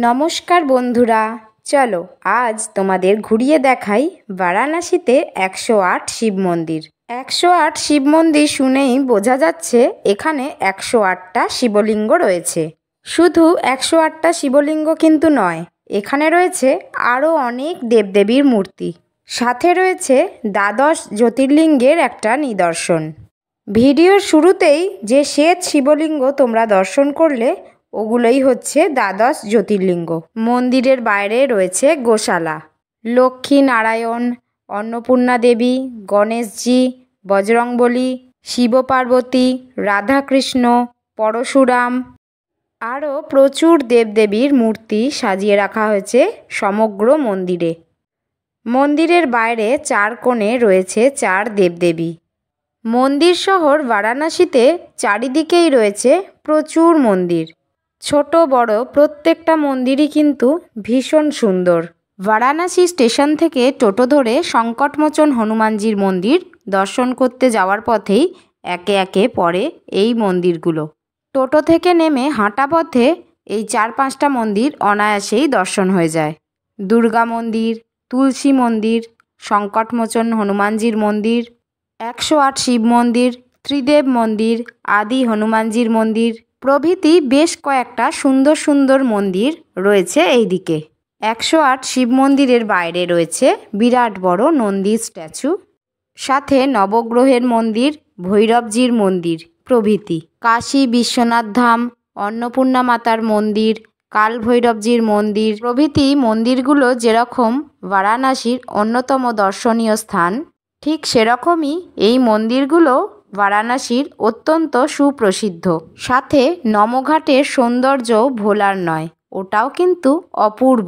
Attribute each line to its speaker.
Speaker 1: নমস্কার বন্ধুরা, চলো আজ তোমাদের ঘুরিয়ে দেখাই বারাণসীতে 108 শিব মন্দির। 108 শিব মন্দির শুনেই বোঝা যাচ্ছে এখানে 108টা শিবলিঙ্গ রয়েছে। শুধু 108টা শিবলিঙ্গ কিন্তু নয়, এখানে রয়েছে আরও অনেক দেবদেবীর মূর্তি, সাথে রয়েছে দ্বাদশ জ্যোতির্লিঙ্গের একটা নিদর্শন। ভিডিওর শুরুতেই যে শ্বেত শিবলিঙ্গ তোমরা দর্শন করলে, ওগুলোই হচ্ছে দ্বাদশ জ্যোতির্লিঙ্গ। মন্দিরের বাইরে রয়েছে গোশালা। লক্ষ্মী নারায়ণ, অন্নপূর্ণা দেবী, গণেশজি, বজরংবলী, শিব পার্বতী, রাধাকৃষ্ণ, পরশুরাম আরও প্রচুর দেবদেবীর মূর্তি সাজিয়ে রাখা হয়েছে সমগ্র মন্দিরে। মন্দিরের বাইরে 4 কোণে রয়েছে 4 দেবদেবী। মন্দির শহর বারাণসীতে চারিদিকেই রয়েছে প্রচুর মন্দির। ছোট বড় প্রত্যেকটা মন্দিরই কিন্তু ভীষণ সুন্দর। বারাণসী স্টেশন থেকে টোটো ধরে সংকটমোচন হনুমানজির মন্দির দর্শন করতে যাওয়ার পথেই একে একে পড়ে এই মন্দিরগুলো। টোটো থেকে নেমে হাঁটা পথে এই 4-5টা মন্দির অনায়াসেই দর্শন হয়ে যায়। দুর্গা মন্দির, তুলসী মন্দির, সংকটমোচন হনুমানজির মন্দির, 108 শিব মন্দির, ত্রিদেব মন্দির, আদি হনুমানজির মন্দির প্রভৃতি বেশ কয়েকটা সুন্দর সুন্দর মন্দির রয়েছে এই দিকে। 108 শিব মন্দিরের বাইরে রয়েছে বিরাট বড় নন্দী স্ট্যাচু, সাথে নবগ্রহের মন্দির, ভৈরবজির মন্দির প্রভৃতি। কাশী বিশ্বনাথ ধাম, অন্নপূর্ণা মাতার মন্দির, কাল ভৈরবজির মন্দির প্রভৃতি মন্দিরগুলো যেরকম বারাণসীর অন্যতম দর্শনীয় স্থান, ঠিক সেরকমই এই মন্দিরগুলো বারাণসীর অত্যন্ত সুপ্রসিদ্ধ। সাথে নমঘাটের সৌন্দর্য ভোলার নয়, ওটাও কিন্তু অপূর্ব।